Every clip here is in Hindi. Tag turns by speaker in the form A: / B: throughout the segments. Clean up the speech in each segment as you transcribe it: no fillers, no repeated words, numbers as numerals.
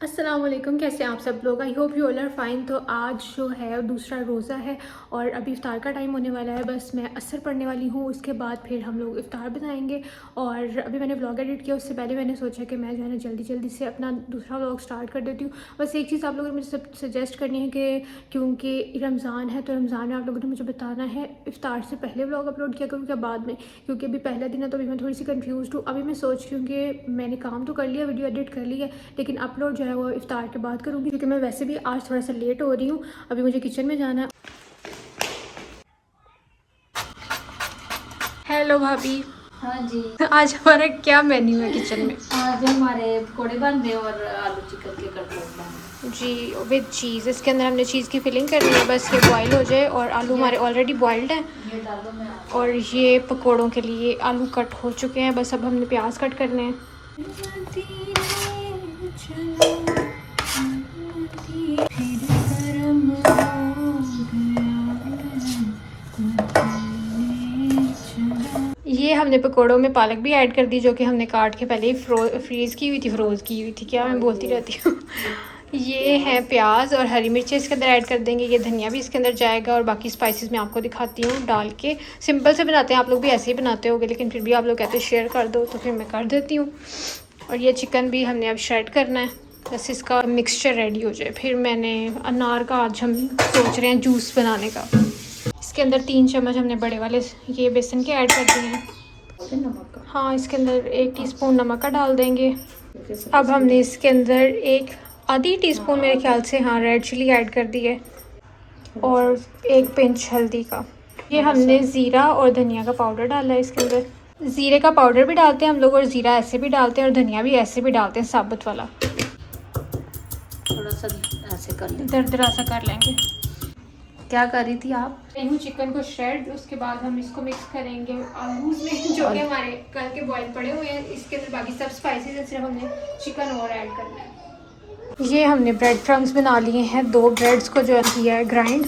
A: अस्सलाम वालेकुम, कैसे हैं आप सब लोग। I hope you all are fine. तो आज जो है दूसरा रोज़ा है और अभी इफ्तार का टाइम होने वाला है। बस मैं असर पढ़ने वाली हूँ, उसके बाद फिर हम लोग इफ्तार बनाएंगे। और अभी मैंने व्लॉग एडिट किया, उससे पहले मैंने सोचा कि मैं जो है ना जल्दी से अपना दूसरा व्लॉग स्टार्ट कर देती हूँ। बस एक चीज़ आप लोगों ने मुझे सब सजेस्ट करनी है कि क्योंकि रमज़ान है तो रमज़ान में आप लोगों ने मुझे बताना है इफ्तार से पहले व्लॉग अपलोड किया करूँ क्या बाद में, क्योंकि अभी पहला दिन है तो अभी मैं थोड़ी सी कन्फ्यूज़ हूँ। अभी मैं सोच रही हूँ कि मैंने काम तो कर लिया, वीडियो एडिट कर ली है, लेकिन अपलोड जो है वो इफ्तार के बाद करूँगी, क्योंकि मैं वैसे भी आज थोड़ा सा लेट हो रही हूँ। अभी मुझे किचन में जाना है। हेलो भाभी।
B: हाँ जी।
A: आज हमारा क्या मेन्यू है किचन में?
B: आज हमारे पकौड़े बन रहे हैं और आलू चिकन के कटलेट बन रहे
A: जी, विद चीज़। इसके अंदर हमने चीज़ की फिलिंग करनी है, बस ये बॉयल हो जाए। और आलू हमारे ऑलरेडी बॉयल्ड हैं।
B: हैं। ये डालो मैं
A: और ये पकोड़ों के लिए आलू कट हो चुके हैं, बस अब हमने प्याज कट करने हैं। ये हमने पकोड़ों में पालक भी ऐड कर दी, जो कि हमने काट के पहले ही फ्रोज़ की हुई थी। क्या मैं बोलती रहती हूँ। ये है प्याज और हरी मिर्चें इसके अंदर ऐड कर देंगे। ये धनिया भी इसके अंदर जाएगा और बाकी स्पाइसेस मैं आपको दिखाती हूँ डाल के। सिंपल से बनाते हैं, आप लोग भी ऐसे ही बनाते होगे, लेकिन फिर भी आप लोग कहते हैं शेयर कर दो, तो फिर मैं कर देती हूँ। और ये चिकन भी हमने अब श्रेड करना है, बस इसका मिक्सचर रेडी हो जाए। फिर मैंने अनार का आज हम सोच रहे हैं जूस बनाने का। इसके अंदर 3 चम्मच हमने बड़े वाले ये बेसन के ऐड कर दिए हैं।
B: नमक का।
A: हाँ, इसके अंदर 1 टीस्पून नमक का डाल देंगे। अब हमने इसके अंदर एक आधी टीस्पून मेरे ख्याल से हाँ रेड चिली ऐड कर दी है और 1 पिंच हल्दी का। ये हमने ज़ीरा और धनिया का पाउडर डाला है इसके अंदर। ज़ीरे का पाउडर भी डालते हैं हम लोग और ज़ीरा ऐसे भी डालते हैं और धनिया भी ऐसे भी डालते हैं, साबुत वाला।
B: थोड़ा सा ऐसे कर लें।
A: दरदरा सा कर लेंगे।
B: क्या कर रही थी आप?
A: गेहूँ चिकन को श्रेड, उसके बाद हम इसको मिक्स करेंगे आलू में, जो कि हमारे कल के बॉयल पड़े हुए हैं। इसके अंदर बाकी सब स्पाइसेस है, सिर्फ हमने चिकन और ऐड करना है। ये हमने ब्रेड क्रम्स बना लिए हैं, 2 ब्रेड्स को जो है किया है ग्राइंड,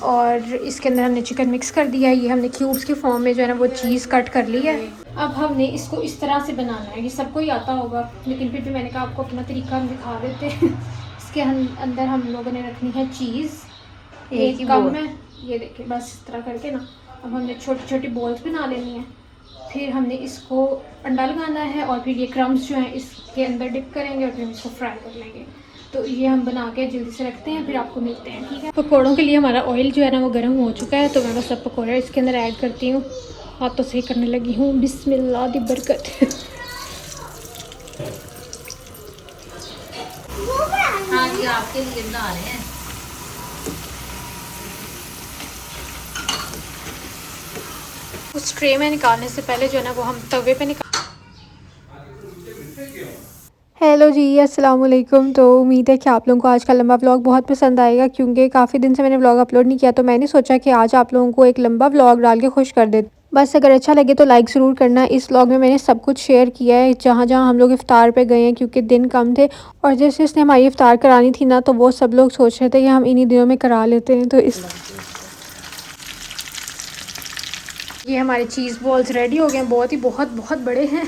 A: और इसके अंदर हमने चिकन मिक्स कर दिया है। ये हमने क्यूब्स के फॉर्म में जो है ना वो चीज़ कट कर ली है। अब हमने इसको इस तरह से बनाना है। ये सबको ही आता होगा, लेकिन फिर भी मैंने कहा आपको अपना तरीका हम दिखा देते हैं। इसके अंदर हम लोगों ने रखनी है चीज़ एक कप में। ये देखिए, बस इस तरह करके ना अब हमने छोटी छोटी बॉल्स बना लेनी है। फिर हमने इसको अंडा लगाना है और फिर ये क्रम्स जो हैं इसके अंदर डिप करेंगे और फिर हम इसको फ्राई कर लेंगे। तो ये हम बना के जल्दी से रखते हैं, फिर आपको मिलते हैं, ठीक है। पकौड़ों के लिए हमारा ऑयल जो है ना वो गर्म हो चुका है, तो मैं बस सब पकौड़े इसके अंदर ऐड करती हूँ। हाथों से ही करने लगी हूँ, बिस्मिल्लाह दी बरकत।
B: हाँ जी, आपके लिए बना रहे हैं।
A: उस ट्रे में निकालने से पहले जो है ना वो हम तवे पे निकाल। हेलो जी, अस्सलाम वालेकुम। तो उम्मीद है कि आप लोगों को आज का लंबा व्लॉग बहुत पसंद आएगा, क्योंकि काफ़ी दिन से मैंने व्लॉग अपलोड नहीं किया, तो मैंने सोचा कि आज आप लोगों को एक लंबा व्लॉग डाल के खुश कर देते। बस अगर अच्छा लगे तो लाइक ज़रूर करना। इस व्लॉग में मैंने सब कुछ शेयर किया है, जहाँ जहाँ हम लोग इफ्तार पे गए हैं, क्योंकि दिन कम थे और जिस जिसने हमारी इफ्तार करानी थी ना, तो वो सब लोग सोच रहे थे कि हम इन्हीं दिनों में करा लेते हैं। तो इस ये हमारे चीज़ बॉल्स रेडी हो गए हैं, बहुत बड़े हैं।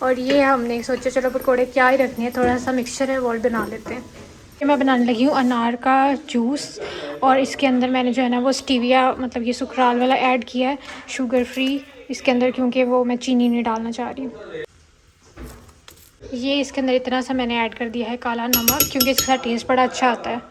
A: और ये हमने सोचा चलो पकौड़े क्या ही रखने हैं, थोड़ा सा मिक्सचर है वो बना लेते हैं। ये मैं बनाने लगी हूँ अनार का जूस, और इसके अंदर मैंने जो है ना वो स्टीविया मतलब ये सुखराल वाला ऐड किया है, शुगर फ्री इसके अंदर, क्योंकि वो मैं चीनी नहीं डालना चाह रही हूँ। ये इसके अंदर इतना सा मैंने ऐड कर दिया है काला नमक, क्योंकि इसका टेस्ट बड़ा अच्छा आता है।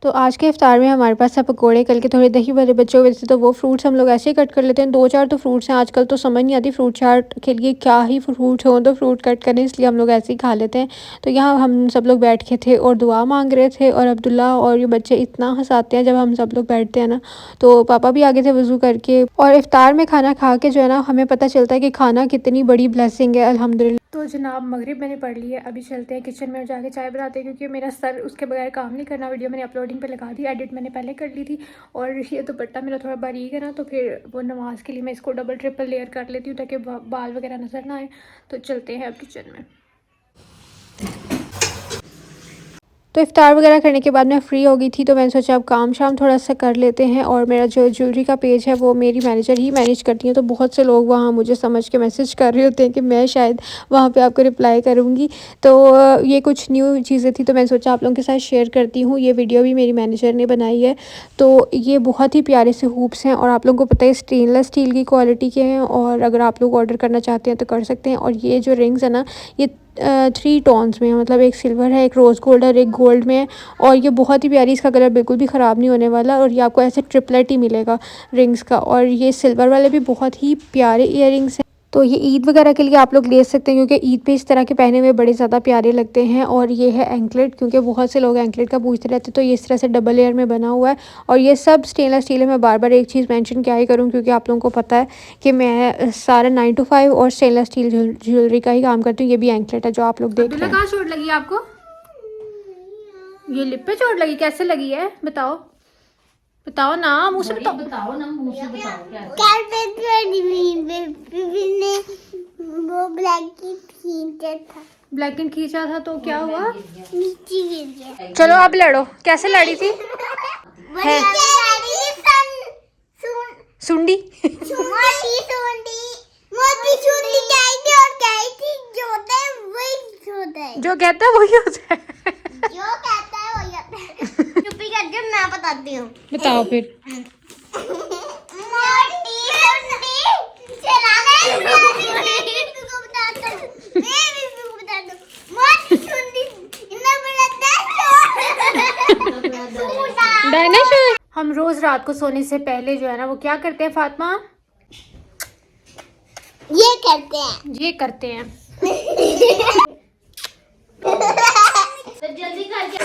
A: तो आज के इफ्तार में हमारे पास है पकोड़े। कल के थोड़े दही भरे बचे हुए थे, तो वो फ्रूट्स हम लोग ऐसे ही कट कर लेते हैं। 2-4 तो फ्रूट्स हैं, आजकल तो समझ नहीं आती फ्रूट चाट के लिए क्या ही फ्रूट हो तो फ्रूट कट करें, इसलिए हम लोग ऐसे ही खा लेते हैं। तो यहाँ हम सब लोग बैठ के थे और दुआ मांग रहे थे, और अब्दुल्ला और ये बच्चे इतना हंसाते हैं जब हम सब लोग बैठते हैं ना। तो पापा भी आगे थे वज़ू करके, और इफ्तार में खाना खा के जो है ना हमें पता चलता है कि खाना कितनी बड़ी ब्लेसिंग है, अल्हम्दुलिल्लाह। तो जनाब मगरिब मैंने पढ़ ली है, अभी चलते हैं किचन में और जाके चाय बनाते हैं, क्योंकि मेरा सर उसके बगैर काम नहीं करना। वीडियो मैंने अपलोडिंग पे लगा दी, एडिट मैंने पहले कर ली थी, और ये दुपट्टा मेरा थोड़ा बारीक है ना, तो फिर वो नमाज के लिए मैं इसको डबल ट्रिपल लेयर कर लेती हूँ ताकि बाल वगैरह नज़र ना आए। तो चलते हैं अब किचन में। तो इफ्तार वगैरह करने के बाद मैं फ़्री हो गई थी, तो मैंने सोचा अब काम शाम थोड़ा सा कर लेते हैं। और मेरा जो ज्वेलरी का पेज है वो मेरी मैनेजर ही मैनेज करती हैं, तो बहुत से लोग वहाँ मुझे समझ के मैसेज कर रहे होते हैं कि मैं शायद वहाँ पे आपको रिप्लाई करूँगी। तो ये कुछ न्यू चीज़ें थी, तो मैंने सोचा आप लोगों के साथ शेयर करती हूँ। ये वीडियो भी मेरी मैनेजर ने बनाई है। तो ये बहुत ही प्यारे से हूप्स हैं, और आप लोगों को पता है स्टेनलेस स्टील की क्वालिटी के हैं, और अगर आप लोग ऑर्डर करना चाहते हैं तो कर सकते हैं। और ये जो रिंग्स है ना, ये 3 टोन्स में है, मतलब एक सिल्वर है, एक रोज़ गोल्ड और एक गोल्ड में है। और ये बहुत ही प्यारी, इसका कलर बिल्कुल भी ख़राब नहीं होने वाला, और ये आपको ऐसे ट्रिपलेट ही मिलेगा रिंग्स का। और ये सिल्वर वाले भी बहुत ही प्यारे ईयरिंग्स हैं। तो ये ईद वगैरह के लिए आप लोग ले सकते हैं, क्योंकि ईद पे इस तरह के पहने हुए बड़े ज़्यादा प्यारे लगते हैं। और ये है एंकलेट, क्योंकि बहुत से लोग एंकलेट का पूछते रहते हैं, तो ये इस तरह से डबल लेयर में बना हुआ है। और ये सब स्टेनलेस स्टील है। मैं बार बार एक चीज़ मेंशन क्या ही करूँ, क्योंकि आप लोगों को पता है कि मैं सारा 9 to 5 और स्टेनलेस स्टील ज्वेलरी का ही काम करती हूँ। ये भी एंकलेट है जो आप लोग देख रहे हैं। कहाँ चोट लगी आपको? ये लिप पे चोट लगी, कैसे लगी है बताओ? बताओ ना, मुँह से बताओ।
B: बताओ ना, मुंह से बताओ क्या है?
C: वो
A: ब्लैक एंड खींचा था तो क्या हुआ?
C: नीचे गिर गया।
A: चलो अब लड़ो। कैसे लड़ी थी? है सुंडी। जो कहता है वही होता है।
C: चुप्पी करके मैं बताती हूँ।
A: बताओ फिर। डायनासोर। हम रोज रात को सोने से पहले जो है ना वो क्या करते हैं फातिमा?
C: ये करते हैं।
A: ये करते हैं।
B: तो जल्दी करके।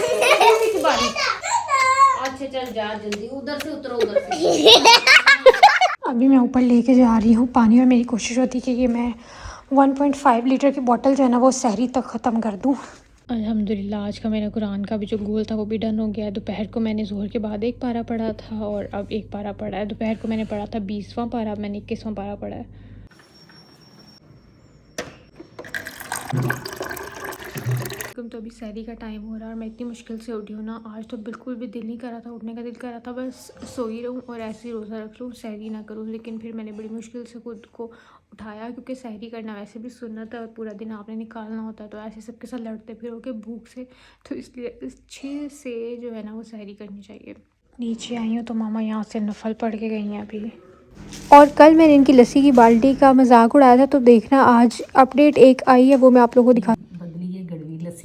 B: अच्छा चल जा जल्दी, उधर से उतरो, उधर से।
A: अभी मैं ऊपर लेके जा रही हूँ पानी, और मेरी कोशिश होती है कि ये मैं 1.5 लीटर की बोतल जो है ना वो सहरी तक ख़त्म कर दूँ। अल्हम्दुलिल्लाह आज का मेरा कुरान का भी जो गोल था वो भी डन हो गया है। दोपहर को मैंने ज़ोहर के बाद 1 पारा पढ़ा था, और अब 1 पारा पढ़ा है। दोपहर को मैंने पढ़ा था 20वां पारा, अब मैंने 21वां पारा पढ़ा है। तो अभी सहरी का टाइम हो रहा है, और मैं इतनी मुश्किल से उठी हूँ ना, आज तो बिल्कुल भी दिल नहीं कर रहा था उठने का। दिल कर रहा था बस सोई रहूँ और ऐसे ही रोज़ा रख लूँ, सहरी ना करूँ। लेकिन फिर मैंने बड़ी मुश्किल से खुद को उठाया, क्योंकि सहरी करना वैसे भी सुन्नत है और पूरा दिन आपने निकालना होता है, तो ऐसे सबके साथ लड़ते फिरोगे भूख से, तो इसलिए अच्छे से जो है ना वो सहरी करनी चाहिए। नीचे आई हूँ तो मामा यहाँ से नफल पढ़ के गई हैं अभी। और कल मैंने इनकी लस्सी की बाल्टी का मजाक उड़ाया था, तो देखना आज अपडेट एक आई है, वो मैं आप लोगों को दिखा।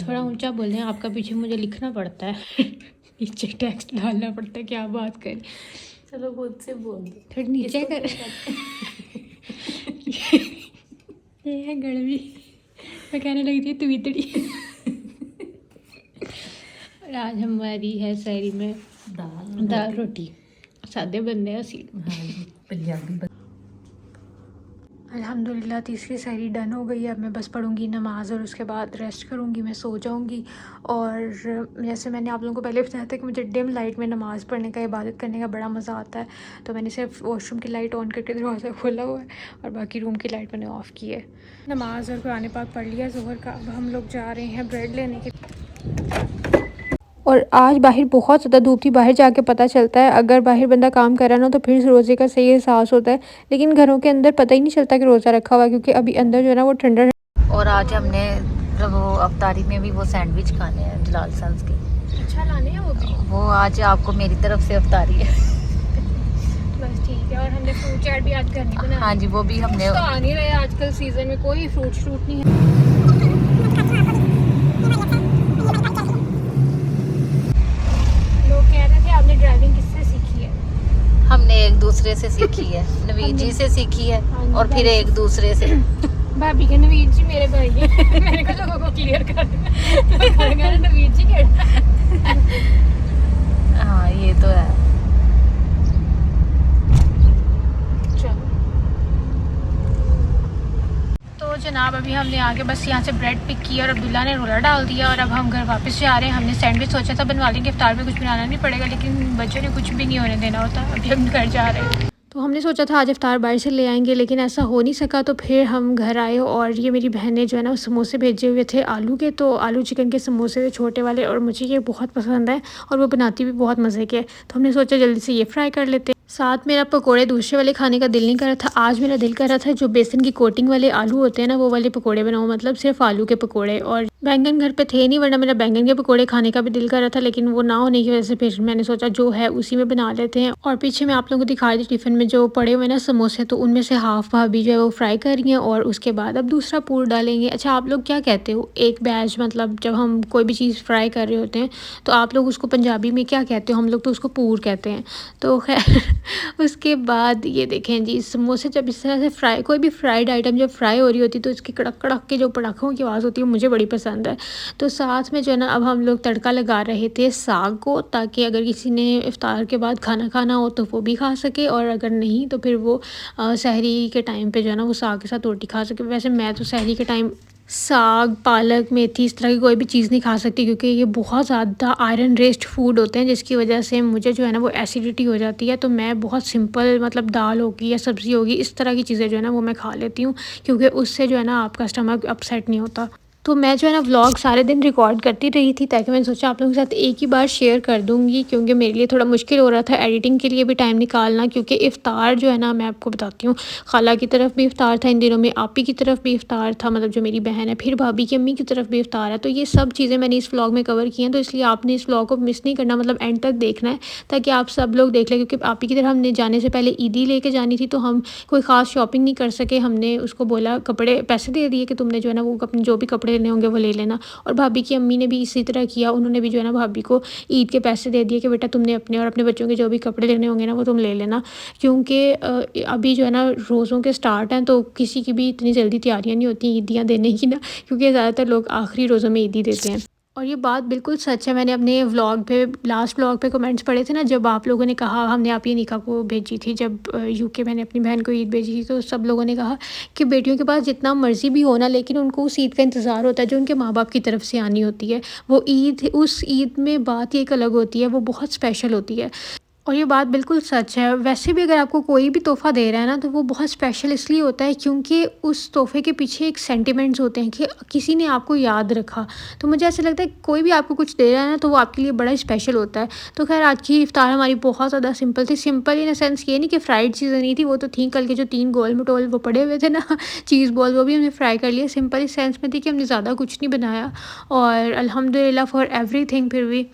B: थोड़ा ऊंचा बोल रहे हैं, आपका पीछे मुझे लिखना पड़ता है। नीचे टेक्स्ट डालना पड़ता है, क्या बात करें। चलो खुद से बोल दो,
A: थोड़ा नीचे कर। ये है गड़वी। मैं कहने लगी थी तू इतनी। और आज हमारी है सहरी में दाल रोटी। सादे बंदे हैं असील।
B: पंजाबी।
A: अल्हम्दुलिल्लाह तीसरी सहरी डन हो गई है। अब मैं बस पढ़ूंगी नमाज़ और उसके बाद रेस्ट करूंगी, मैं सो जाऊंगी। और जैसे मैंने आप लोगों को पहले बताया था कि मुझे डिम लाइट में नमाज़ पढ़ने का, इबादत करने का बड़ा मज़ा आता है, तो मैंने सिर्फ वॉशरूम की लाइट ऑन करके दरवाज़ा खोला हुआ है, और बाकी रूम की लाइट मैंने ऑफ़ की है। नमाज़ और कुरान पाक पढ़ लिया ज़ोहर का। अब हम लोग जा रहे हैं ब्रेड लेने के। और आज बाहर बहुत ज़्यादा धूप थी, बाहर जाके पता चलता है अगर बाहर बंदा काम कर रहा है ना तो फिर रोज़े का सही एहसास होता है, लेकिन घरों के अंदर पता ही नहीं चलता कि रोज़ा रखा हुआ है, क्योंकि अभी अंदर जो है ना वो ठंडा।
B: और आज हमने वो अफ्तारी में भी वो सैंडविच खाने हैं जलाल सन्स के।
A: अच्छा लाने हैं वो भी?
B: वो आज आपको मेरी तरफ से अफ्तारी है।
A: बस ठीक है। और हमने फ्रूट चाट भी आज करनी बनाई।
B: हाँ जी, वो भी हमने।
A: तो आ नहीं रहे आजकल सीज़न में कोई फ्रूट नहीं है। ड्राइविंग किससे सीखी है?
B: हमने एक दूसरे से सीखी है। नवीद जी से सीखी है, और फिर एक दूसरे से।
A: भाभी के नवीद जी मेरे भाई हैं। मैंने कहा लोगों को क्लियर कर देना। नवीद जी कहना।
B: हाँ ये तो है।
A: चलो तो जनाब अभी हमने आके बस यहाँ से ब्रेड पिक किया, और अब्दुल्ला ने रोला डाल दिया, और अब हम घर वापस जा रहे हैं। हमने सैंडविच सोचा था बनवा लेंगे, इफ्तार में कुछ बनाना नहीं पड़ेगा, लेकिन बच्चों ने कुछ भी नहीं होने देना होता। अभी हम घर जा रहे हैं। तो तो हमने सोचा था आज इफ्तार बाहर से ले आएंगे, लेकिन ऐसा हो नहीं सका। तो फिर हम घर आए और ये मेरी बहन ने जो है ना समोसे भेजे हुए थे आलू के, तो आलू चिकन के समोसे थे छोटे वाले, और मुझे ये बहुत पसंद है और वो बनाती भी बहुत मज़े के। तो हमने सोचा जल्दी से ये फ्राई कर लेते। साथ मेरा पकोड़े दूसरे वाले खाने का दिल नहीं कर रहा था, आज मेरा दिल कर रहा था जो बेसन की कोटिंग वाले आलू होते हैं ना, वो वाले पकोड़े बनाऊँ, मतलब सिर्फ आलू के पकोड़े। और बैंगन घर पे थे नहीं, वरना मेरा बैंगन के पकोड़े खाने का भी दिल कर रहा था, लेकिन वो ना होने की वजह से फिर मैंने सोचा जो है उसी में बना लेते हैं। और पीछे मैं आप लोगों को दिखा रही थी टिफ़िन में जो पड़े हुए ना समोसे, तो उनमें से हाफ भाभी जो है वो फ्राई कर रही हैं और उसके बाद अब दूसरा पूर डालेंगे। अच्छा, आप लोग क्या कहते हो एक बैच, मतलब जब हम कोई भी चीज़ फ्राई कर रहे होते हैं तो आप लोग उसको पंजाबी में क्या कहते हो? हम लोग तो उसको पूर कहते हैं। तो खैर उसके बाद ये देखें जी समोसे जब इस तरह से फ्राई, कोई भी फ्राइड आइटम जब फ्राई हो रही होती है तो इसकी कड़क कड़क के जो पटाखों की आवाज़ होती है मुझे बड़ी पसंद है। तो साथ में जो है ना अब हम लोग तड़का लगा रहे थे साग को, ताकि अगर किसी ने इफ्तार के बाद खाना खाना हो तो वो भी खा सके, और अगर नहीं तो फिर वो सहरी के टाइम पे जो है ना वो साग के साथ रोटी खा सके। वैसे मैं तो सहरी के टाइम साग, पालक, मेथी इस तरह की कोई भी चीज़ नहीं खा सकती, क्योंकि ये बहुत ज़्यादा आयरन रिच्ड फूड होते हैं, जिसकी वजह से मुझे जो है ना वो एसिडिटी हो जाती है। तो मैं बहुत सिंपल, मतलब दाल होगी या सब्ज़ी होगी, इस तरह की चीज़ें जो है ना वो मैं खा लेती हूँ, क्योंकि उससे जो है ना आपका स्टमक अपसेट नहीं होता। तो मैं जो है ना व्लॉग सारे दिन रिकॉर्ड करती रही थी, ताकि मैंने सोचा आप लोगों के साथ एक ही बार शेयर कर दूँगी, क्योंकि मेरे लिए थोड़ा मुश्किल हो रहा था एडिटिंग के लिए भी टाइम निकालना। क्योंकि इफ़्तार जो है ना मैं आपको बताती हूँ, खाला की तरफ भी इफ़्तार था इन दिनों में, आपी की तरफ भी इफ़्तार था, मतलब जो मेरी बहन है, फिर भाभी की अम्मी की तरफ भी इफ़्तार है। तो ये सब चीज़ें मैंने इस व्लॉग में कवर की हैं, तो इसलिए आपने इस व्लॉग को मिस नहीं करना, मतलब एंड तक देखना है ताकि आप सब लोग देख लें। क्योंकि आपी की तरफ हमने जाने से पहले ईदी लेके जानी थी, तो हम कोई ख़ास शॉपिंग नहीं कर सके। हमने उसको बोला, कपड़े पैसे दे दिए कि तुमने जो है ना वो अपने जो भी कपड़े लेने होंगे वो ले लेना। और भाभी की अम्मी ने भी इसी तरह किया, उन्होंने भी जो है ना भाभी को ईद के पैसे दे दिए कि बेटा तुमने अपने और अपने बच्चों के जो भी कपड़े लेने होंगे ना वो तुम ले लेना। क्योंकि अभी जो है ना रोज़ों के स्टार्ट हैं, तो किसी की भी इतनी जल्दी तैयारियां नहीं होती ईदियाँ देने की ना, क्योंकि ज़्यादातर लोग आखिरी रोज़ों में ईदी देते हैं। और ये बात बिल्कुल सच है, मैंने अपने व्लॉग पे, लास्ट व्लॉग पे कमेंट्स पढ़े थे ना, जब आप लोगों ने कहा, हमने आप ये निका को भेजी थी जब यूके मैंने अपनी बहन को ईद भेजी थी, तो सब लोगों ने कहा कि बेटियों के पास जितना मर्ज़ी भी हो ना, लेकिन उनको उस ईद का इंतज़ार होता है जो उनके माँ बाप की तरफ से आनी होती है। वो ईद, उस ईद में बात ही एक अलग होती है, वो बहुत स्पेशल होती है। और ये बात बिल्कुल सच है। वैसे भी अगर आपको कोई भी तोहफ़ा दे रहा है ना, तो वो बहुत स्पेशल इसलिए होता है क्योंकि उस तोहफ़े के पीछे एक सेंटिमेंट्स होते हैं कि किसी ने आपको याद रखा। तो मुझे ऐसा लगता है कोई भी आपको कुछ दे रहा है ना, तो वो आपके लिए बड़ा ही स्पेशल होता है। तो खैर आज की इफ्तार हमारी बहुत ज़्यादा सिंपल थी। सिंपल इन द सेंस ये नहीं कि फ्राइड चीज़ें नहीं थी, वो तो थी। कल के जो 3 गोल मटोल वो पड़े हुए थे ना चीज़ बॉल, वो भी हमने फ्राई कर लिए। सिंपल इस सेंस में थी कि हमने ज़्यादा कुछ नहीं बनाया, और अल्हम्दुलिल्लाह फॉर एवरीथिंग। फिर भी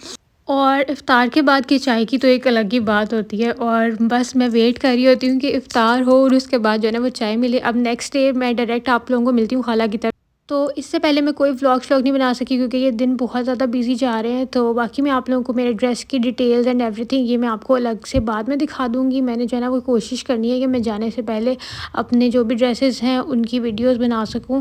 A: और इफ़्तार के बाद की चाय की तो एक अलग ही बात होती है, और बस मैं वेट कर रही होती हूँ कि इफ़्तार हो और उसके बाद जो है ना वो चाय मिले। अब नेक्स्ट डे मैं डायरेक्ट आप लोगों को मिलती हूँ खाला की तरफ। तो इससे पहले मैं कोई व्लॉग नहीं बना सकी, क्योंकि ये दिन बहुत ज़्यादा बिजी जा रहे हैं। तो बाकी मैं आप लोगों को मेरे ड्रेस की डिटेल्स एंड एवरीथिंग ये मैं आपको अलग से बाद में दिखा दूँगी। मैंने जो है ना वो कोशिश करनी है कि मैं जाने से पहले अपने जो भी ड्रेसेस हैं उनकी वीडियोस बना सकूं,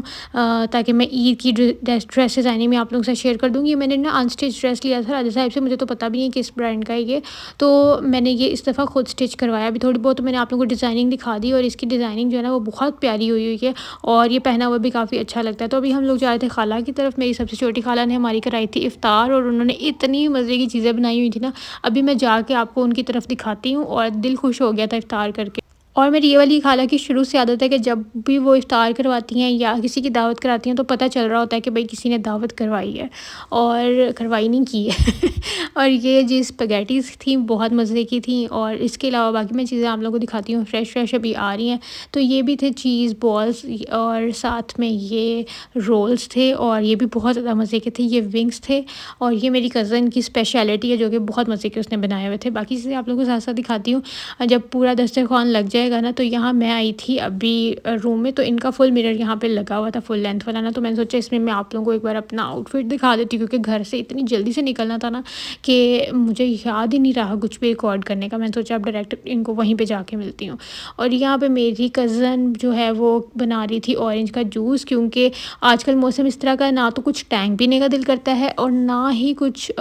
A: ताकि मैं ईद की ड्रेसेस आने में आप लोगों से शेयर कर दूँगी। मैंने ना अनस्टिच ड्रेस लिया था राजा साहिब से, मुझे तो पता भी नहीं किस ब्रांड का है ये, तो मैंने ये इस दफ़ा खुद स्टिच करवाया। अभी थोड़ी बहुत तो मैंने आप लोगों को डिज़ाइनिंग दिखा दी, और इसकी डिज़ाइनिंग जो है ना वो बहुत प्यारी हुई है, और ये पहना हुआ भी काफ़ी अच्छा लगता है। तो अभी हम लोग जा रहे थे खाला की तरफ। मेरी सबसे छोटी खाला ने हमारी कराई थी इफ़्तार, और उन्होंने इतनी मज़े की चीज़ें बनाई हुई थी ना, अभी मैं जाके आपको उनकी तरफ दिखाती हूँ, और दिल खुश हो गया था इफ़्तार करके। और मेरी ये वाली खाला की शुरू से आदत है कि जब भी वो इफ़्तार करवाती हैं या किसी की दावत कराती हैं, तो पता चल रहा होता है कि भाई किसी ने दावत करवाई है, और करवाई नहीं की है और ये जी स्पैगेटीज़ थी, बहुत मज़े की थी। और इसके अलावा बाकी मैं चीज़ें आप लोगों को दिखाती हूँ, फ्रेश अभी आ रही हैं। तो ये भी थे चीज़ बॉल्स, और साथ में ये रोल्स थे, और ये भी बहुत ज़्यादा मज़े के थे। ये विंग्स थे, और ये मेरी कज़न की स्पेशलिटी है जो कि बहुत मज़े के उसने बनाए हुए थे। बाकी चीज़ें आप लोगों को साथ साथ दिखाती हूँ। जब पूरा दस्तरखान लग जाएगा ना, तो यहाँ मैं आई थी अभी रूम में, तो इनका फुल मिरर यहाँ पे लगा हुआ था, फुल लेंथ वाला ना। तो मैंने सोचा इसमें मैं आप लोगों को एक बार अपना आउटफिट दिखा देती हूँ, क्योंकि घर से इतनी जल्दी से निकलना था ना कि मुझे याद ही नहीं रहा कुछ भी रिकॉर्ड करने का। मैंने सोचा अब डायरेक्ट इनको वहीं पे जाके मिलती हूँ। और यहाँ पे मेरी कज़न जो है वो बना रही थी ऑरेंज का जूस, क्योंकि आजकल मौसम इस तरह का ना, तो कुछ टैंक पीने का दिल करता है और ना ही कुछ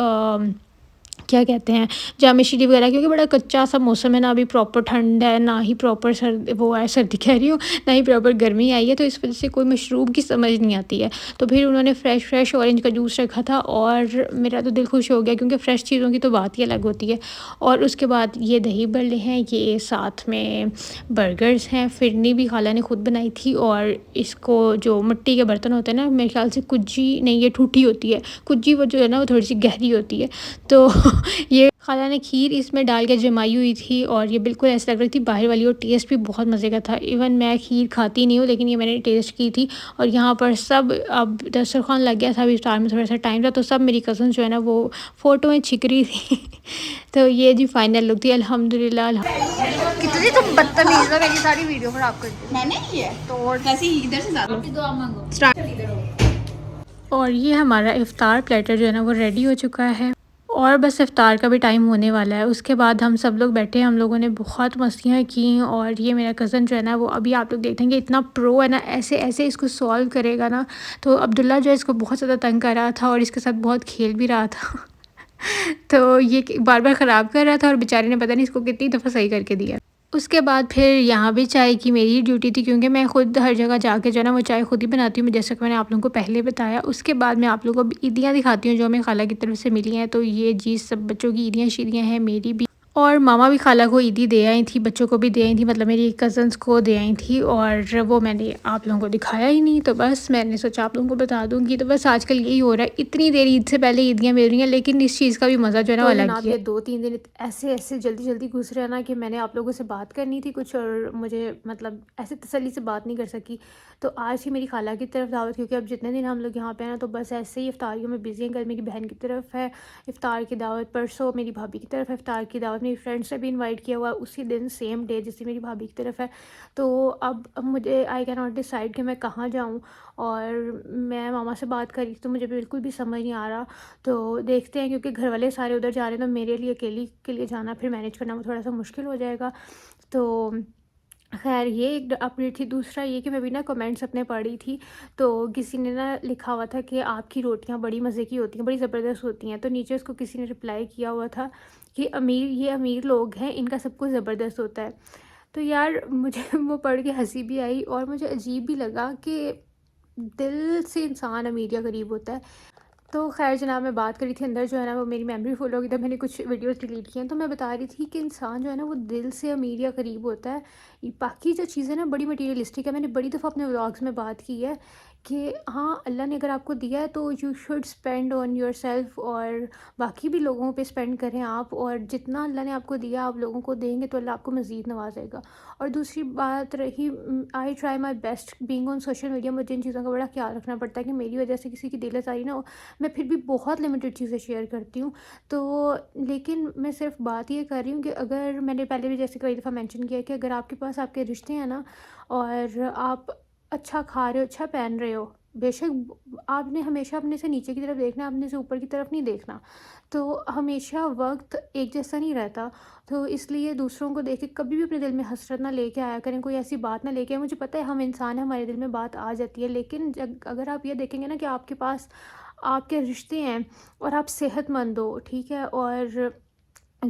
B: क्या कहते हैं जामे शीरी वगैरह, क्योंकि बड़ा कच्चा सा मौसम है ना, अभी प्रॉपर ठंड है ना ही प्रॉपर सर्द वो है, सर्दी कह रही हूँ, ना ही प्रॉपर गर्मी आई है, तो इस वजह से कोई मशरूब की समझ नहीं आती है। तो फिर उन्होंने फ़्रेश ऑरेंज का जूस रखा था और मेरा तो दिल खुश हो गया, क्योंकि फ़्रेश चीज़ों की तो बात ही अलग होती है। और उसके बाद ये दही बल्ले हैं, ये साथ में बर्गर्स हैं, फिरनी भी खाला ने खुद बनाई थी, और इसको जो मिट्टी के बर्तन होते हैं ना, मेरे ख्याल से कुज्जी नहीं, ये ठूठी होती है, कुज्जी वो जो है ना वो थोड़ी सी गहरी होती है, तो ये खाला ने खीर इसमें डाल के जमाई हुई थी, और ये बिल्कुल ऐसा लग रही थी बाहर वाली, और टेस्ट भी बहुत मज़े का था। इवन मैं खीर खाती नहीं हूँ, लेकिन ये मैंने टेस्ट की थी। और यहाँ पर सब, अब दस्तरखान लग गया था, अभी इफ्तार में थोड़ा सा टाइम था, तो सब मेरी कज़न जो है ना वो फ़ोटो में छिक रही थी तो ये जी फाइनल लुक थी अल्हम्दुलिल्लाह।
A: कितनी तुम बदतमीज हो, मेरी सारी वीडियो खराब कर दी।
D: मैंने की है तो वैसे ही इधर से ज्यादा दुआ मांगो।
B: और ये हमारा इफ़्तार प्लेटर जो है ना वो रेडी हो चुका है, और बस इफ़्तार का भी टाइम होने वाला है। उसके बाद हम सब लोग बैठे, हम लोगों ने बहुत मस्तियाँ की, और ये मेरा कज़न जो है ना वो अभी आप लोग देखेंगे इतना प्रो है ना, ऐसे ऐसे इसको सॉल्व करेगा ना। तो अब्दुल्ला जो है इसको बहुत ज़्यादा तंग कर रहा था और इसके साथ बहुत खेल भी रहा था तो ये बार बार ख़राब कर रहा था, और बेचारे ने पता नहीं इसको कितनी दफ़ा सही करके दिया। उसके बाद फिर यहाँ भी चाय की मेरी ड्यूटी थी, क्योंकि मैं ख़ुद हर जगह जाके जो है ना वो चाय खुद ही बनाती हूँ, जैसा कि मैंने आप लोगों को पहले बताया। उसके बाद मैं आप लोगों को ईदियाँ दिखाती हूँ जो हमें खाला की तरफ से मिली हैं। तो ये जी सब बच्चों की ईदियाँ शीदियाँ हैं, मेरी भी, और मामा भी खाला को ईदी दे आई थी, बच्चों को भी दे आई थी, मतलब मेरी कज़न्स को दे आई थी, और वो मैंने आप लोगों को दिखाया ही नहीं, तो बस मैंने सोचा आप लोगों को बता दूंगी। तो बस आजकल यही हो रहा है, इतनी देर ईद से पहले ईदियाँ मिल रही हैं, लेकिन इस चीज़ का भी मज़ा जो है ना अलग ही है। 2-3 दिन ऐसे ऐसे जल्दी जल्दी गुजरे हैं ना कि मैंने आप लोगों से बात करनी थी कुछ, और मुझे मतलब ऐसे तसल्ली से बात नहीं कर सकी। तो आज ही मेरी खाला की तरफ दावत, क्योंकि अब जितने दिन हम लोग यहाँ पे हैं ना, तो बस ऐसे ही इफ्तारियों में बिजी हैं। कल मेरी बहन की तरफ है इफ्तार की दावत, परसों मेरी भाभी की तरफ है इफ्तार की दावत, मेरी फ्रेंड्स ने भी इनवाइट किया हुआ उसी दिन सेम डे जैसे मेरी भाभी की तरफ है। तो अब मुझे आई कैन नॉट डिसाइड कि मैं कहाँ जाऊँ, और मैं मामा से बात करी तो मुझे बिल्कुल भी समझ नहीं आ रहा। तो देखते हैं, क्योंकि घर वाले सारे उधर जा रहे हैं, तो मेरे लिए अकेली के लिए जाना फिर मैनेज करना वो थोड़ा सा मुश्किल हो जाएगा। तो खैर ये एक अपडेट थी। दूसरा ये कि मैं भी ना कमेंट्स अपने पढ़ी थी, तो किसी ने ना लिखा हुआ था कि आपकी रोटियां बड़ी मज़े की होती हैं, बड़ी ज़बरदस्त होती हैं। तो नीचे उसको किसी ने रिप्लाई किया हुआ था कि ये अमीर लोग हैं, इनका सब कुछ ज़बरदस्त होता है। तो यार मुझे वो पढ़ के हंसी भी आई, और मुझे अजीब भी लगा कि दिल से इंसान अमीर या गरीब होता है। तो खैर जनाब, मैं बात करी थी अंदर जो है ना वो मेरी मेमोरी फुल हो गई, तो मैंने कुछ वीडियोस डिलीट किए हैं। तो मैं बता रही थी कि इंसान जो है ना वो दिल से अमीर या गरीब होता है। बाकी जो चीज़ें ना बड़ी मटीरियलिस्टिक है। मैंने बड़ी दफ़ा अपने व्लॉग्स में बात की है कि हाँ, अल्लाह ने अगर आपको दिया है तो you should spend on your self, और बाकी भी लोगों पे स्पेंड करें आप, और जितना अल्लाह ने आपको दिया आप लोगों को देंगे तो अल्लाह आपको मज़ीद नवाजेगा। और दूसरी बात रही, I try my best being on social media, मुझे इन चीज़ों का बड़ा ख्याल रखना पड़ता है कि मेरी वजह से किसी की दिल आज़ारी ना हो। मैं फिर भी बहुत लिमिटेड चीज़ें शेयर करती हूँ। तो लेकिन मैं सिर्फ बात ये कर रही हूँ कि अगर मैंने पहले भी जैसे कई दफ़ा मेंशन किया है कि अगर आपके पास आपके रिश्ते हैं ना, और आप अच्छा खा रहे हो, अच्छा पहन रहे हो, बेशक आपने हमेशा अपने से नीचे की तरफ देखना, अपने से ऊपर की तरफ नहीं देखना। तो हमेशा वक्त एक जैसा नहीं रहता, तो इसलिए दूसरों को देख के कभी भी अपने दिल में हसरत ना लेके आया करें, कोई ऐसी बात ना लेके आए। मुझे पता है हम इंसान हैं, हमारे दिल में बात आ जाती है, लेकिन अगर आप ये देखेंगे ना कि आपके पास आपके रिश्ते हैं और आप सेहतमंद हो, ठीक है, और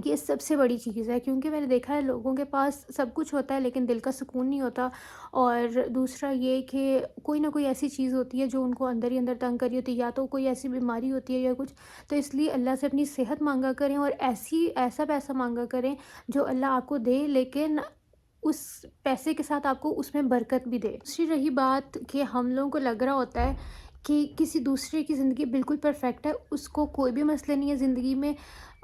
B: ये सबसे बड़ी चीज़ है। क्योंकि मैंने देखा है लोगों के पास सब कुछ होता है लेकिन दिल का सुकून नहीं होता। और दूसरा ये कि कोई ना कोई ऐसी चीज़ होती है जो उनको अंदर ही अंदर तंग कर रही होती है, या तो कोई ऐसी बीमारी होती है या कुछ। तो इसलिए अल्लाह से अपनी सेहत मांगा करें, और ऐसा पैसा मांगा करें जो अल्लाह आपको दे, लेकिन उस पैसे के साथ आपको उसमें बरकत भी दे। दूसरी रही बात कि हम लोगों को लग रहा होता है कि किसी दूसरे की ज़िंदगी बिल्कुल परफेक्ट है, उसको कोई भी मसले नहीं है ज़िंदगी में,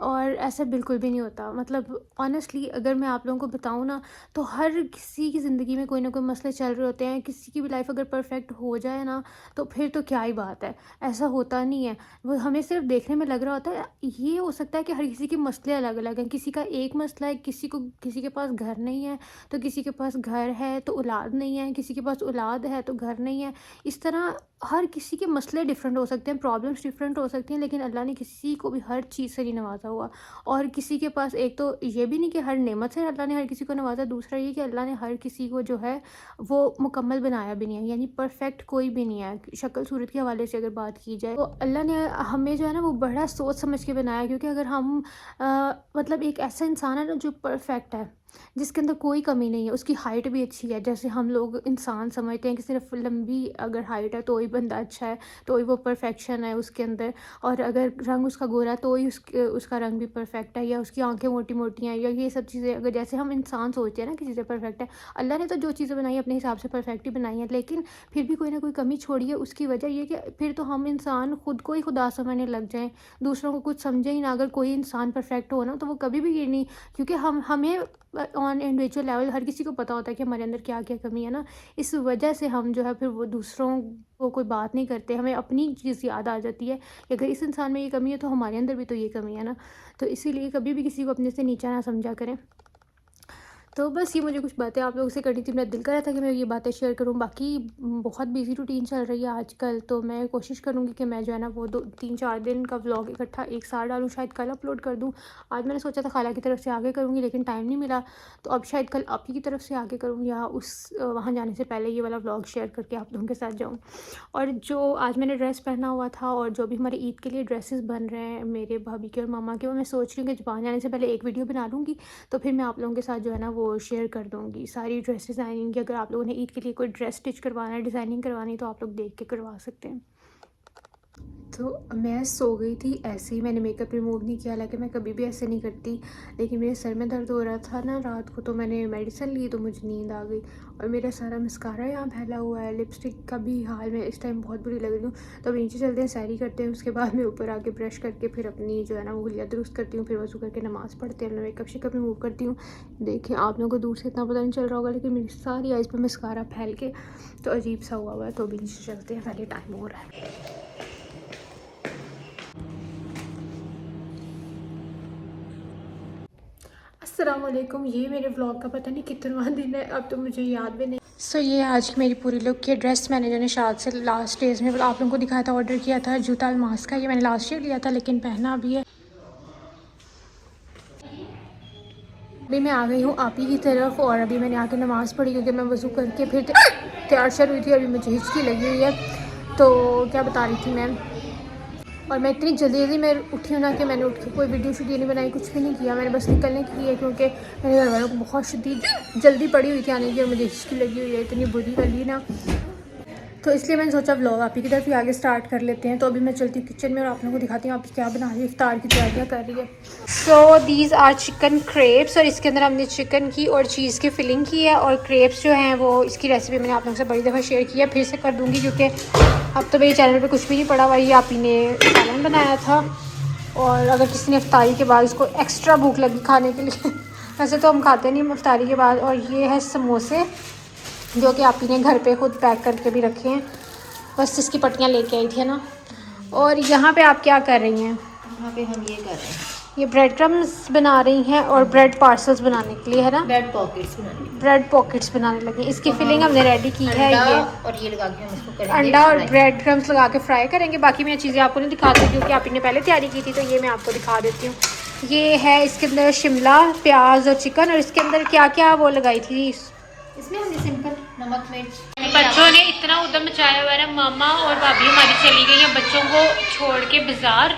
B: और ऐसा बिल्कुल भी नहीं होता। मतलब ऑनेस्टली अगर मैं आप लोगों को बताऊँ ना, तो हर किसी की ज़िंदगी में कोई ना कोई मसले चल रहे होते हैं। किसी की भी लाइफ अगर परफेक्ट हो जाए ना, तो फिर तो क्या ही बात है, ऐसा होता नहीं है। वो हमें सिर्फ देखने में लग रहा होता है। ये हो सकता है कि हर किसी के मसले अलग अलग हैं, किसी का एक मसला है, किसी के पास घर नहीं है तो किसी के पास घर है तो औलाद नहीं है, किसी के पास औलाद है तो घर नहीं है। इस तरह हर किसी के मसले डिफरेंट हो सकते हैं, प्रॉब्लम्स डिफरेंट हो सकती हैं, लेकिन अल्लाह ने किसी को भी हर चीज़ से नहीं नवाजा हुआ। और किसी के पास एक तो ये भी नहीं कि हर नेमत से अल्लाह ने हर किसी को नवाजा, दूसरा ये कि अल्लाह ने हर किसी को जो है वो मुकम्मल बनाया भी नहीं है, यानी परफेक्ट कोई भी नहीं है। शक्ल सूरत के हवाले से अगर बात की जाए तो अल्लाह ने हमें जो है ना वो बड़ा सोच समझ के बनाया, क्योंकि अगर हम मतलब एक ऐसा इंसान है ना जो परफेक्ट है, जिसके अंदर कोई कमी नहीं है, उसकी हाइट भी अच्छी है, जैसे हम लोग इंसान समझते हैं कि सिर्फ लंबी अगर हाइट है तो ही बंदा अच्छा है, तो ही वो परफेक्शन है उसके अंदर, और अगर रंग उसका गोरा है तो ही उसका रंग भी परफेक्ट है, या उसकी आंखें मोटी मोटी हैं, या ये सब चीज़ें अगर जैसे हम इंसान सोचते हैं ना कि चीज़ें परफेक्ट है, अल्लाह ने तो जो चीज़ें बनाई अपने हिसाब से परफेक्ट ही बनाई हैं, लेकिन फिर भी कोई ना कोई कमी छोड़ी है। उसकी वजह ये कि फिर तो हम इंसान खुद को ही खुदा समझने लग जाएँ, दूसरों को कुछ समझे ही ना। अगर कोई इंसान परफेक्ट हो ना तो वो कभी भी ये नहीं, क्योंकि हमें ऑन इंडिविजुअल लेवल हर किसी को पता होता है कि हमारे अंदर क्या क्या कमी है ना। इस वजह से हम जो है फिर वो दूसरों को कोई बात नहीं करते, हमें अपनी चीज़ याद आ जाती है कि अगर इस इंसान में ये कमी है तो हमारे अंदर भी तो ये कमी है ना। तो इसीलिए कभी भी किसी को अपने से नीचा ना समझा करें। तो बस ये मुझे कुछ बातें आप लोगों से करनी थी, मेरा दिल कर रहा था कि मैं ये बातें शेयर करूं। बाकी बहुत बिजी रूटीन चल रही है आजकल, तो मैं कोशिश करूंगी कि मैं जो है ना वो 2-3-4 दिन का व्लॉग इकट्ठा एक साथ डालूं, शायद कल अपलोड कर दूं। आज मैंने सोचा था खाला की तरफ से आगे करूंगी, लेकिन टाइम नहीं मिला, तो अब शायद कल आप ही की तरफ से आगे करूँ, या वहाँ जाने से पहले ये वाला व्लॉग शेयर करके आप लोगों के साथ जाऊँ। और जो आज मैंने ड्रेस पहना हुआ था और जो भी हमारे ईद के लिए ड्रेसेस बन रहे हैं मेरे भाभी के और मामा के, वो मैं सोच रही हूँ कि वहाँ जाने से पहले एक वीडियो बना लूँगी, तो फिर मैं आप लोगों के साथ जो है ना वो शेयर कर दूँगी सारी ड्रेस डिज़ाइनिंग की। अगर आप लोगों ने ईद के लिए कोई ड्रेस स्टिच करवाना है, डिज़ाइनिंग करवानी, तो आप लोग देख के करवा सकते हैं। तो मैं सो गई थी ऐसे ही, मैंने मेकअप रिमूव नहीं किया, हालांकि मैं कभी भी ऐसे नहीं करती, लेकिन मेरे सर में दर्द हो रहा था ना रात को, तो मैंने मेडिसिन ली तो मुझे नींद आ गई, और मेरा सारा मस्कारा यहाँ फैला हुआ है, लिपस्टिक का भी हाल में इस टाइम बहुत बुरी लग रही हूँ। तो अब नीचे चलते हैं, सैरी करते हैं, उसके बाद मैं ऊपर आके ब्रश करके फिर अपनी जो है ना वो हुलिया दुरुस्त करती हूँ, फिर वज़ू करके नमाज़ पढ़ते हैं, मेकअप शेकअप रिमूव करती हूँ। देखें आप लोगों को दूर से इतना पता नहीं चल रहा होगा, लेकिन मेरी सारी आइज़ पर मस्कारा फैल के तो अजीब सा हुआ है। तो अभी नीचे चलते हैं, पहले टाइम हो रहा है। अस्सलामुअलैकुम, ये मेरे व्लॉग का पता नहीं कितना दिन है, अब तो मुझे याद भी नहीं। सो ये आज की मेरी पूरी लुक की ड्रेस मैंने जो निशात से लास्ट डेज में आप लोगों को दिखाया था, ऑर्डर किया था जूता अलमास का, ये मैंने लास्ट ईयर लिया था लेकिन पहना भी है। अभी मैं आ गई हूँ आप ही की तरफ, और अभी मैंने आके नमाज़ पढ़ी, क्योंकि मैं वज़ू करके फिर तैयार शर हुई थी। अभी मुझे हिचकी लगी हुई है, तो क्या बता रही थी मैं, और मैं इतनी जल्दी मैं उठी हूँ ना कि मैंने उठ के कोई वीडियो शूडियो नहीं बनाई, कुछ भी नहीं किया, मैंने बस निकलने की है, क्योंकि मेरे घर वालों को बहुत शदीद जल्दी पड़ी हुई थी आने की, और मुझे हिचकी लगी हुई है इतनी बुरी वाली ना, तो इसलिए मैंने सोचा व्लॉग आप ही की तरफ ही आगे स्टार्ट कर लेते हैं। तो अभी मैं चलती हूँ किचन में और आप लोगों को दिखाती हूँ आप क्या बना रही है, इफ्तार की तैयारियाँ कर रही है। So these are chicken crepes, और इसके अंदर हमने चिकन की और चीज़ की फिलिंग की है, और क्रेप्स जो हैं वो इसकी रेसिपी मैंने आप लोगों से बड़ी दफ़ा शेयर की है, फिर से कर दूँगी, क्योंकि अब तो मेरे चैनल पर कुछ भी नहीं पड़ा हुआ। ये आप ही ने सालन बनाया था, और अगर किसी ने इफ्तारी के बाद उसको एक्स्ट्रा भूख लगी खाने के लिए वैसे तो हम खाते नहीं इफ्तारी के बाद। और ये है समोसे, जो कि आप ही ने घर पे खुद पैक करके भी रखे हैं, बस इसकी पट्टियाँ लेके आई थी ना। और यहाँ पे आप क्या कर रही हैं?
D: यहाँ पे हम ये कर रहे हैं,
B: ये ब्रेड क्रम्स बना रही हैं और ब्रेड पार्सल्स बनाने के लिए, है ना,
D: ब्रेड पॉकेट्स बनाने के लिए।
B: ब्रेड पॉकेट्स बनाने लगी। इसकी फिलिंग हमने रेडी की है, ये
D: और ये लगा के हम इसको करेंगे
B: अंडा और
D: फ्राई।
B: ब्रेड क्रम्स लगा के फ्राई करेंगे। बाकी मैं चीज़ें आपको नहीं दिखाती क्योंकि आप ने पहले तैयारी की थी, तो ये मैं आपको दिखा देती हूँ। ये है इसके अंदर शिमला प्याज और चिकन, और इसके अंदर क्या क्या वो लगाई थी,
D: इसमें हमने सिंपल नमक मिर्च।
B: बच्चों ने इतना उद्यम मचाया हुआ है, मामा और भाभी हमारी चली गई हैं बच्चों को छोड़ के बाजार।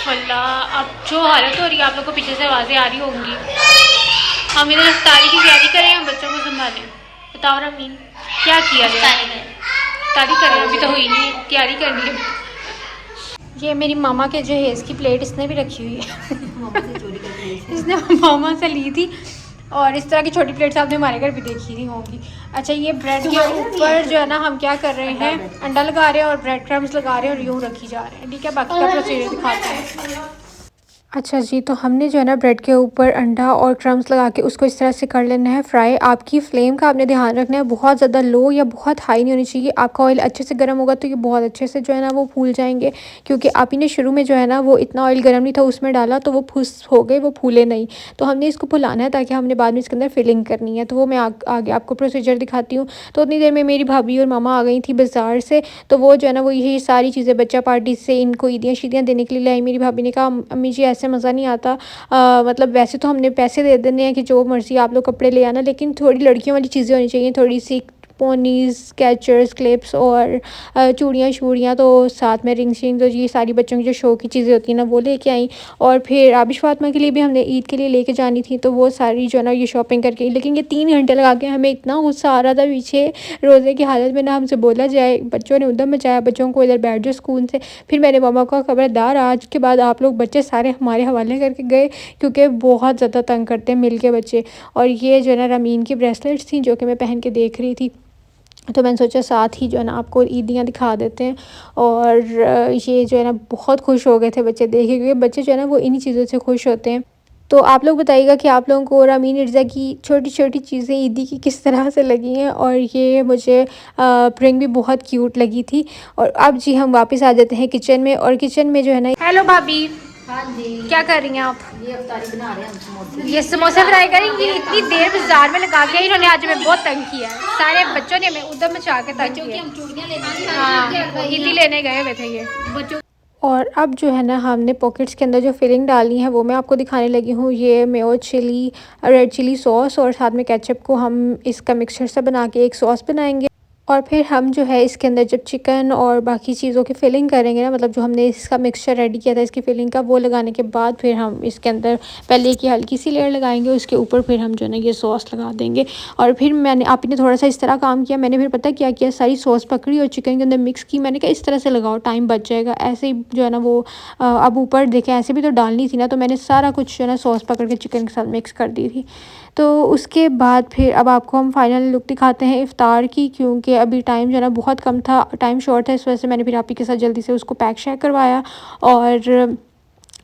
B: अल्लाह, अब जो हालत हो रही है, आप लोग को पीछे से आवाज़ें आ रही होंगी। हम इधर इफ्तारी की तैयारी करें, हम बच्चों को संभालें। बताओ रमीन, क्या किया जाए? तैयारी करें, अभी तो हुई नहीं, तैयारी करनी है। ये मेरी मामा के जहेज़ की प्लेट इसने भी रखी हुई है
D: मामा से चोरी करके
B: इसने मामा से ली थी, और इस तरह की छोटी प्लेट्स आपने हमारे घर भी देखी नहीं होंगी। अच्छा, ये ब्रेड के ऊपर जो है ना हम क्या कर रहे हैं, अंडा लगा रहे हैं और ब्रेड क्रम्स लगा रहे हैं और यूँ रखी जा रहे हैं। ठीक है, बाकी का प्रोसीजर दिखाते हैं। अच्छा जी, तो हमने जो है ना ब्रेड के ऊपर अंडा और क्रम्स लगा के उसको इस तरह से कर लेना है फ्राई। आपकी फ्लेम का आपने ध्यान रखना है, बहुत ज़्यादा लो या बहुत हाई नहीं होनी चाहिए। आपका ऑयल अच्छे से गर्म होगा तो ये बहुत अच्छे से जो है ना वो फूल जाएंगे, क्योंकि आप ही ने शुरू में जो है ना वो इतना ऑयल गर्म नहीं था उसमें डाला, तो वो फुस हो गए, वो फूले नहीं। तो हमने इसको फुलाना है ताकि हमने बाद में इसके अंदर फिलिंग करनी है। तो वो मैं आगे आपको प्रोसीजर दिखाती हूँ। तो उतनी देर में मेरी भाभी और मामा आ गई थी बाज़ार से, तो वो जो है ना वो यही सारी चीज़ें बच्चा पार्टी से इनको ईदियाँ शीदियाँ देने के लिए लाई। मेरी भाभी ने कहा अम्मी जी ऐसे वैसे मज़ा नहीं आता। मतलब वैसे तो हमने पैसे दे देने हैं कि जो मर्ज़ी आप लोग कपड़े ले आना, लेकिन थोड़ी लड़कियों वाली चीज़ें होनी चाहिए, थोड़ी सी पोनीज़, स्केचर्स, क्लिप्स और चूड़ियाँ शूड़ियाँ, तो साथ में रिंग शिंग, तो ये सारी बच्चों की जो शो की चीज़ें होती हैं ना वो लेके आई। और फिर आबिश फातिमा के लिए भी हमने ईद के लिए लेके जानी थी, तो वो सारी जो है ना ये शॉपिंग करके, लेकिन ये 3 घंटे लगा के हमें इतना गुस्सा आ रहा था पीछे रोज़े की हालत में, ना हमसे बोला जाए, बच्चों ने उधम मचाया, बच्चों को इधर बैठ जाओ सुकून से। फिर मैंने मामा को खबरदार आज के बाद आप लोग बच्चे सारे हमारे हवाले करके गए, क्योंकि बहुत ज़्यादा तंग करते हैं मिल के बच्चे। और ये जो है ना रमीन की ब्रेसलेट्स थी जो कि मैं पहन के देख रही थी, तो मैंने सोचा साथ ही जो है ना आपको ईदियाँ दिखा देते हैं। और ये जो है ना बहुत खुश हो गए थे बच्चे देख के, क्योंकि बच्चे जो है ना वो इन्हीं चीज़ों से खुश होते हैं। तो आप लोग बताइएगा कि आप लोगों को रमीन इर्ज़ा की छोटी छोटी चीज़ें ईदी की किस तरह से लगी हैं। और ये मुझे रिंग भी बहुत क्यूट लगी थी। और अब जी हम वापस आ जाते हैं किचन में, और किचन में जो है ना, हेलो भाभी,
D: हाँ जी,
B: क्या कर रही हैं आप?
D: ये अफ्तारी बना रहे हैं हम समोसे।
B: ये समोसे फ्राई करेंगी। इतनी देर बाजार में लगा के इन्होंने आज हमें बहुत तंग किया है, सारे बच्चों ने हमें उधर मचा के तंग किया।
D: हम चूड़ियाँ लेना
B: हाँ, ईदी लेने गए हुए थे ये
D: बच्चों।
B: और अब जो है ना हमने पॉकेट्स के अंदर जो फिलिंग डाली है वो मैं आपको दिखाने लगी हूँ। ये mayo chilli, red chilli sauce और साथ में केचप को हम इसका मिक्सचर सा बना के एक सॉस बनाएंगे। और फिर हम जो है इसके अंदर जब चिकन और बाकी चीज़ों की फिलिंग करेंगे ना, मतलब जो हमने इसका मिक्सचर रेडी किया था इसकी फिलिंग का, वो लगाने के बाद फिर हम इसके अंदर पहले की हल्की सी लेयर लगाएंगे, उसके ऊपर फिर हम जो है ना ये सॉस लगा देंगे। और फिर मैंने आप ने थोड़ा सा इस तरह काम किया, मैंने फिर पता क्या किया, सारी सॉस पकड़ी और चिकन के अंदर मिक्स की। मैंने कहा इस तरह से लगाओ, टाइम बच जाएगा। ऐसे ही जो है ना वो अब ऊपर देखें ऐसे भी तो डालनी थी ना, तो मैंने सारा कुछ जो है ना सॉस पकड़ के चिकन के साथ मिक्स कर दी थी। तो उसके बाद फिर अब आपको हम फाइनल लुक दिखाते हैं इफ़्तार की, क्योंकि अभी टाइम जो है ना बहुत कम था, टाइम शॉर्ट है, इस वजह से मैंने फिर आप ही के साथ जल्दी से उसको पैक शैक करवाया। और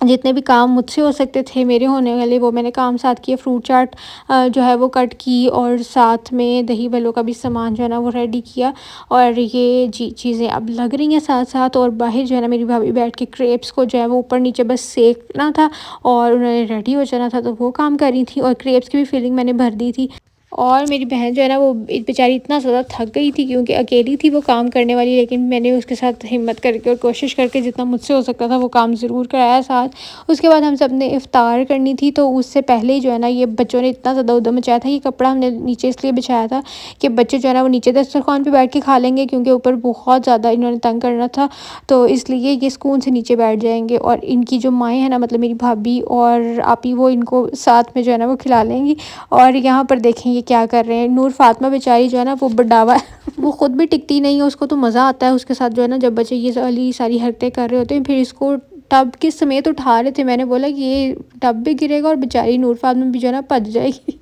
B: जितने भी काम मुझसे हो सकते थे मेरे होने वाले वो मैंने काम साथ किए। फ्रूट चाट जो है वो कट की, और साथ में दही भल्लों का भी सामान जो है ना वो रेडी किया। और ये चीज़ें अब लग रही हैं साथ साथ। और बाहर जो है ना मेरी भाभी बैठ के क्रेप्स को जो है वो ऊपर नीचे बस सेकना था, और उन्होंने रेडी हो जाना था, तो वो काम कर रही थी। और क्रेप्स की भी फिलिंग मैंने भर दी थी। और मेरी बहन जो है ना वो बेचारी इतना ज़्यादा थक गई थी, क्योंकि अकेली थी वो काम करने वाली, लेकिन मैंने उसके साथ हिम्मत करके और कोशिश करके जितना मुझसे हो सकता था वो काम ज़रूर कराया साथ। उसके बाद हम सब ने इफ़्तार करनी थी, तो उससे पहले ही जो है ना ये बच्चों ने इतना ज़्यादा उधम मचाया था। ये कपड़ा हमने नीचे इसलिए बिछाया था कि बच्चे जो है ना वो नीचे दस्तरखान पर बैठ के खा लेंगे, क्योंकि ऊपर बहुत ज़्यादा इन्होंने तंग करना था, तो इसलिए ये सुकून से नीचे बैठ जाएंगे। और इनकी जो माएँ हैं ना, मतलब मेरी भाभी और आपी, वो इनको साथ में जो है ना वो खिला लेंगी। और यहाँ पर देखें क्या कर रहे हैं, नूर फातिमा बेचारी जो है ना वो बडावा वो ख़ुद भी टिकती नहीं है, उसको तो मज़ा आता है उसके साथ जो है ना, जब बच्चे ये वाली सारी हरकतें कर रहे होते हैं। फिर इसको टब के समेत उठा रहे थे, मैंने बोला कि ये टब भी गिरेगा और बेचारी नूर फातिमा भी जो है ना भज जाएगी।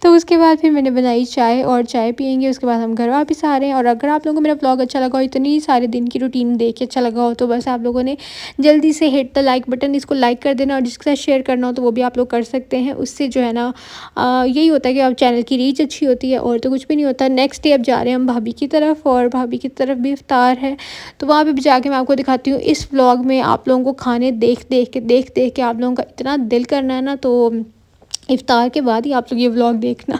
B: तो उसके बाद फिर मैंने बनाई चाय, और चाय पियेंगे, उसके बाद हम घर वापस आ रहे हैं। और अगर आप लोगों को मेरा ब्लॉग अच्छा लगा हो, इतनी सारे दिन की रूटीन देख के अच्छा लगा हो, तो बस आप लोगों ने जल्दी से हिट द लाइक बटन, इसको लाइक कर देना, और जिसके साथ शेयर करना हो तो वो भी आप लोग कर सकते हैं। उससे जो है ना यही होता है कि आप चैनल की रीच अच्छी होती है, और तो कुछ भी नहीं होता। नेक्स्ट डे अब जा रहे हैं हम भाभी की तरफ, और भाभी की तरफ भी इफ्तार है, तो वहाँ पर भी जाके मैं आपको दिखाती हूँ। इस व्लॉग में आप लोगों को खाने देख देख के आप लोगों का इतना दिल करना है ना, तो इफ्तार के बाद ही आप लोग ये व्लॉग देखना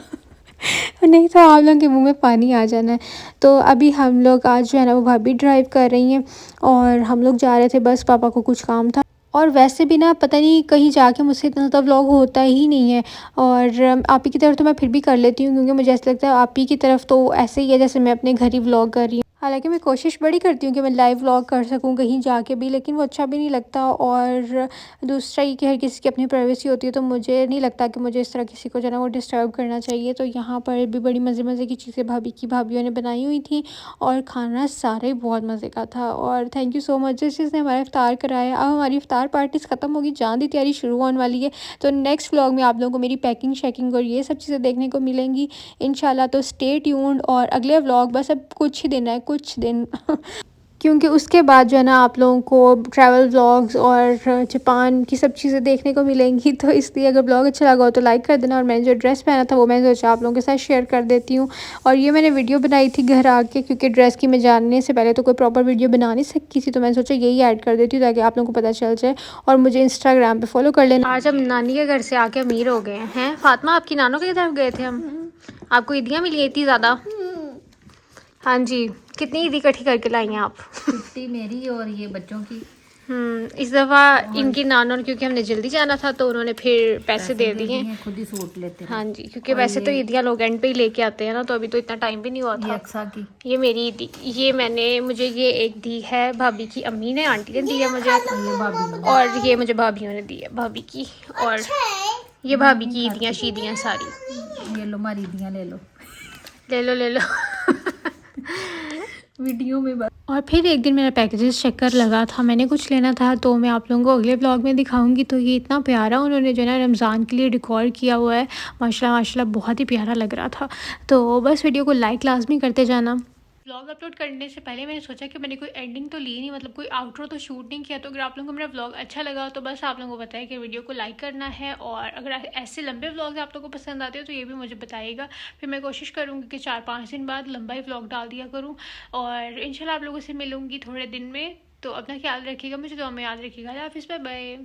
B: नहीं तो आप लोगों के मुंह में पानी आ जाना है। तो अभी हम लोग आज जो है ना वो भाभी ड्राइव कर रही हैं, और हम लोग जा रहे थे, बस पापा को कुछ काम था। और वैसे भी ना पता नहीं कहीं जाके मुझसे इतना ज़्यादा व्लॉग होता ही नहीं है। और आप ही की तरफ तो मैं फिर भी कर लेती हूँ, क्योंकि मुझे ऐसा लगता है आप ही की तरफ तो ऐसे ही है जैसे मैं अपने घर ही व्लॉग कर रही हूँ। हालांकि मैं कोशिश बड़ी करती हूँ कि मैं लाइव व्लॉग कर सकूँ कहीं जाके भी, लेकिन वो अच्छा भी नहीं लगता। और दूसरा ये कि हर किसी की अपनी प्राइवेसी होती है, तो मुझे नहीं लगता कि मुझे इस तरह किसी को जो है ना वो डिस्टर्ब करना चाहिए। तो यहाँ पर भी बड़ी मज़े की चीज़ें भाभीयों ने बनाई हुई थी, और खाना सारे बहुत मज़े का था। और थैंक यू सो मच जिसने हमारा इफ्तार कराया। अब हमारी इफ्तार पार्टीज़ ख़त्म होगी, चांद की तैयारी शुरू होने वाली है। तो नेक्स्ट व्लॉग में आप लोगों को मेरी पैकिंग शैकिंग और ये सब चीज़ें देखने को मिलेंगी इंशाल्लाह। तो स्टे ट्यून्ड, और अगले व्लॉग बस अब कुछ ही दिन है, कुछ दिन क्योंकि उसके बाद जो है ना आप लोगों को ट्रैवल व्लॉग्स और जापान की सब चीज़ें देखने को मिलेंगी। तो इसलिए अगर ब्लॉग अच्छा लगा हो तो लाइक कर देना। और मैंने जो ड्रेस पहना था वो मैंने सोचा आप लोगों के साथ शेयर कर देती हूँ। और ये मैंने वीडियो बनाई थी घर आके, क्योंकि ड्रेस की मैं जानने से पहले तो कोई प्रॉपर वीडियो बना नहीं सकी थी, तो मैंने सोचा यही ऐड कर देती हूँ ताकि आप लोगों को पता चल जाए। और मुझे इंस्टाग्राम पर फॉलो कर लेना। आज हम नानी के घर से आके अमीर हो गए हैं। फातिमा आपकी नानों की तरफ गए थे हम, आपको ईदियाँ मिली इतनी ज़्यादा? हाँ जी, कितनी ईदी इकट्ठी करके लाई हैं आप?
D: 50 मेरी और ये बच्चों की
B: इस दफ़ा इनकी नानों क्योंकि हमने जल्दी जाना था तो उन्होंने फिर पैसे दे दिए।
D: खुद ही सूट लेते हैं।
B: हाँ जी, क्योंकि वैसे तो ईदियाँ लोग एंड पे ही लेके आते हैं ना, तो अभी तो इतना टाइम भी नहीं हुआ
D: ये
B: था।
D: अक्सा की
B: ये मेरी ईदी, ये मुझे ये एक दी है भाभी की अम्मी ने, आंटी ने दी है मुझे,
D: ये भाभी ने।
B: और ये मुझे भाभीयों ने दी है भाभी की, और ये भाभी की ईदियाँ शीदियाँ सारी।
D: ये लो हमारी ईदियाँ ले लो
B: ले लो
D: वीडियो में बस।
B: और फिर एक दिन मेरा पैकेजेस चक्कर लगा था, मैंने कुछ लेना था तो मैं आप लोगों को अगले ब्लॉग में दिखाऊंगी। तो ये इतना प्यारा उन्होंने जो है ना रमज़ान के लिए डेकोर किया हुआ है, माशाल्लाह माशाल्लाह बहुत ही प्यारा लग रहा था। तो बस वीडियो को लाइक लाजमी करते जाना। व्लॉग अपलोड करने से पहले मैंने सोचा कि मैंने कोई एंडिंग तो ली नहीं, मतलब कोई आउटरो तो शूट नहीं किया। तो अगर आप लोगों को मेरा व्लॉग अच्छा लगा तो बस आप लोगों को बताया कि वीडियो को लाइक करना है, और अगर ऐसे लंबे व्लॉग्स आप लोगों को पसंद आते हैं तो ये भी मुझे बताइएगा। फिर मैं कोशिश करूँगी कि 4-5 दिन बाद लंबा ही व्लॉग डाल दिया करूँ, और इंशाल्लाह आप लोगों से मिलूँगी थोड़े दिन में। तो अपना ख्याल रखिएगा, मुझे दुआ में याद रखिएगा। हाफिज़, बाय बाय।